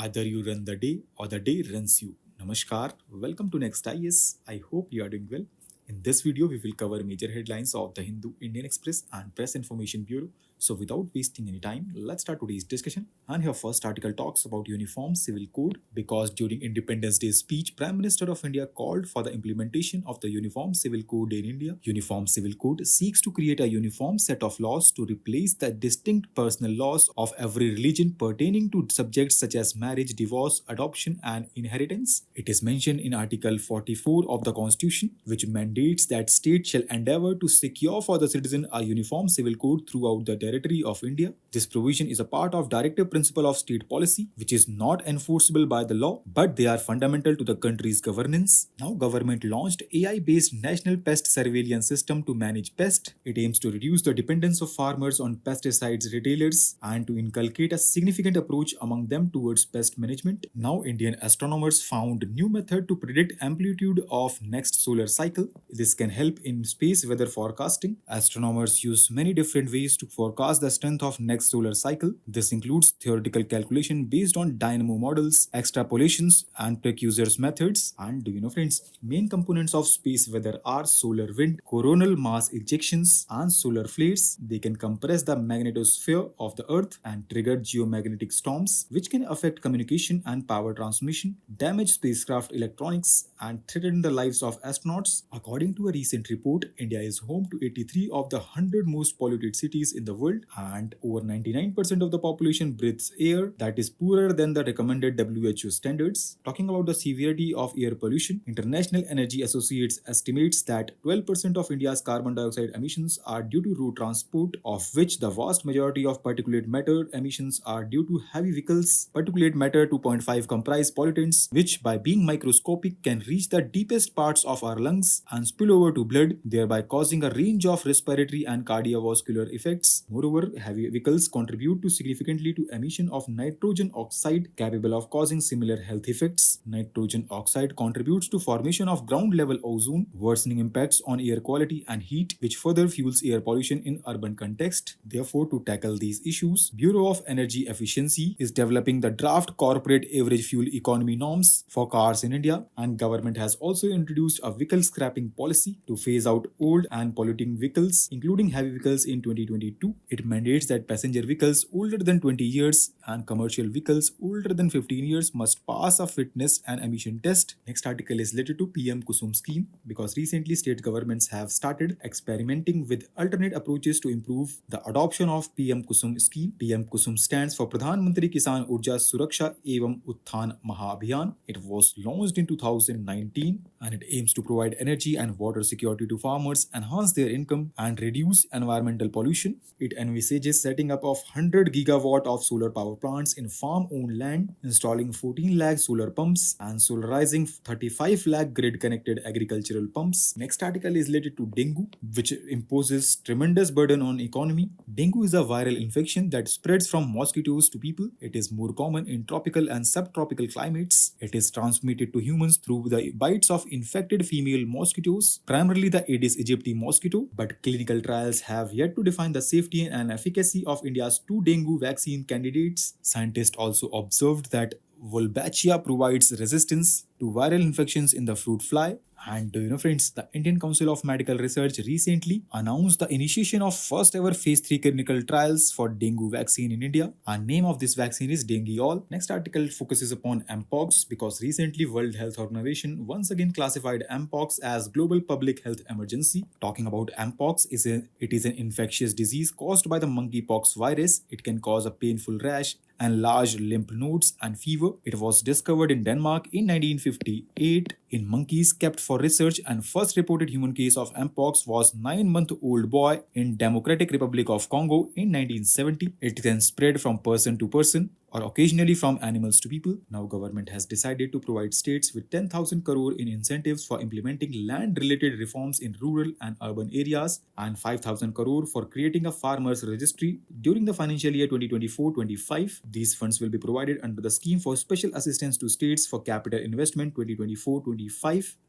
Either you run the day or the day runs you. Namaskar, welcome to Next IS. I hope you are doing well. In this video, we will cover major headlines of the Hindu, Indian Express, and Press Information Bureau. So, without wasting any time, let's start today's discussion. And your first article talks about Uniform Civil Code because during Independence Day speech, Prime Minister of India called for the implementation of the Uniform Civil Code in India. Uniform Civil Code seeks to create a uniform set of laws to replace the distinct personal laws of every religion pertaining to subjects such as marriage, divorce, adoption, and inheritance. It is mentioned in Article 44 of the Constitution, which mandates that states shall endeavor to secure for the citizen a uniform civil code throughout the territory of India. This provision is a part of directive principle of state policy, which is not enforceable by the law, but they are fundamental to the country's governance. Now, government launched AI-based National Pest Surveillance System to manage pests. It aims to reduce the dependence of farmers on pesticides retailers and to inculcate a significant approach among them towards pest management. Now, Indian astronomers found new method to predict amplitude of next solar cycle. This can help in space weather forecasting. Astronomers use many different ways to forecast the strength of next solar cycle. This includes theoretical calculation based on dynamo models, extrapolations, and precursors methods. And do you know, friends, main components of space weather are solar wind, coronal mass ejections, and solar flares. They can compress the magnetosphere of the Earth and trigger geomagnetic storms, which can affect communication and power transmission, damage spacecraft electronics, and threaten the lives of astronauts. According to a recent report, India is home to 83 of the 100 most polluted cities in the world, and over 99% of the population breathes air that is poorer than the recommended WHO standards. Talking about the severity of air pollution, International Energy Associates estimates that 12% of India's carbon dioxide emissions are due to road transport, of which the vast majority of particulate matter emissions are due to heavy vehicles. Particulate matter 2.5 comprise pollutants which, by being microscopic, can reach the deepest parts of our lungs and spill over to blood, thereby causing a range of respiratory and cardiovascular effects. Moreover, heavy vehicles contribute significantly to emission of nitrogen oxide, capable of causing similar health effects. Nitrogen oxide contributes to formation of ground level ozone, worsening impacts on air quality and heat, which further fuels air pollution in urban context. Therefore, to tackle these issues, Bureau of Energy Efficiency is developing the draft corporate average fuel economy norms for cars in India, and government has also introduced a vehicle scrapping policy to phase out old and polluting vehicles, including heavy vehicles in 2022. It mandates that passenger vehicles older than 20 years and commercial vehicles older than 15 years must pass a fitness and emission test. Next article is related to PM-KUSUM scheme because recently state governments have started experimenting with alternate approaches to improve the adoption of PM-KUSUM scheme. PM-KUSUM stands for Pradhan Mantri Kisan Urja Suraksha Evam Utthan Mahabhiyan. It was launched in 2019 and it aims to provide energy and water security to farmers, enhance their income, and reduce environmental pollution. It envisages setting up of 100 gigawatt of solar power plants in farm-owned land, installing 14 lakh solar pumps, and solarizing 35 lakh grid-connected agricultural pumps. Next article is related to dengue, which imposes tremendous burden on economy. Dengue is a viral infection that spreads from mosquitoes to people. It is more common in tropical and subtropical climates. It is transmitted to humans through the bites of infected female mosquitoes, primarily the Aedes aegypti mosquito, but clinical trials have yet to define the safety and efficacy of India's two dengue vaccine candidates. Scientists also observed that Wolbachia provides resistance to viral infections in the fruit fly. And do you know, friends, the Indian Council of Medical Research recently announced the initiation of first ever phase 3 clinical trials for dengue vaccine in India. The name of this vaccine is Dengue. Next article focuses upon Mpox because recently World Health Organization once again classified Mpox as global public health emergency. Talking about Mpox, it is an infectious disease caused by the monkeypox virus. It can cause a painful rash and large lymph nodes and fever. It was discovered in Denmark in 1958 in monkeys kept for research, and first reported human case of Mpox was 9-month-old boy in Democratic Republic of Congo in 1970. It then spread from person to person or occasionally from animals to people. Now government has decided to provide states with 10,000 crore in incentives for implementing land-related reforms in rural and urban areas and 5,000 crore for creating a farmers registry during the financial year 2024-25. These funds will be provided under the scheme for special assistance to states for capital investment 2024-25.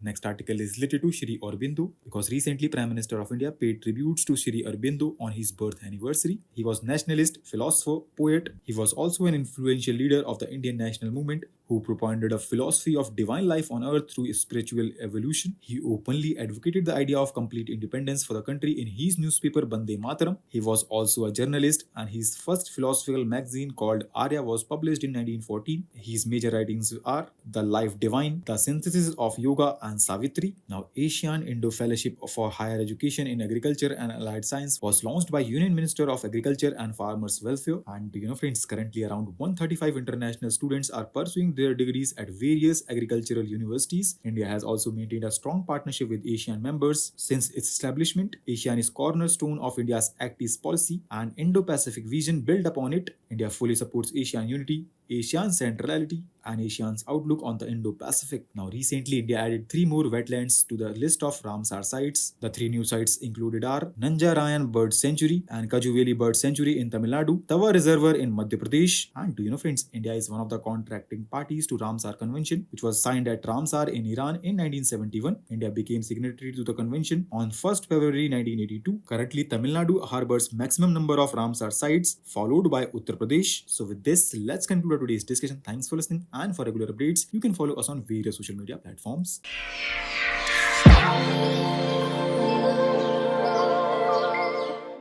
Next article is related to Shri Aurobindo because recently Prime Minister of India paid tributes to Shri Aurobindo on his birth anniversary. He was nationalist, philosopher, poet. He was also an influential leader of the Indian national movement who propounded a philosophy of divine life on earth through spiritual evolution. He openly advocated the idea of complete independence for the country in his newspaper Bande Mataram. He was also a journalist, and his first philosophical magazine called Arya was published in 1914. His major writings are The Life Divine, The Synthesis of Yoga, and Savitri. Now, Asian Indo Fellowship for Higher Education in Agriculture and Allied Science was launched by Union Minister of Agriculture and Farmers Welfare. And friends, currently around 135 international students are pursuing their degrees at various agricultural universities. India has also maintained a strong partnership with ASEAN members since its establishment. ASEAN is cornerstone of India's Act East policy and Indo-Pacific vision built upon it. India fully supports ASEAN unity, ASEAN centrality, and ASEAN's outlook on the Indo-Pacific. Now, recently, India added 3 more wetlands to the list of Ramsar sites. The 3 new sites included are Nanjarayan Bird Sanctuary and Kajuveli Bird Sanctuary in Tamil Nadu, Tawa Reservoir in Madhya Pradesh, and friends, India is one of the contracting parties to Ramsar Convention, which was signed at Ramsar in Iran in 1971. India became signatory to the convention on 1st February 1982. Currently, Tamil Nadu harbors maximum number of Ramsar sites, followed by Uttar Pradesh. So with this, let's conclude today's discussion. Thanks for listening, and for regular updates, you can follow us on various social media platforms.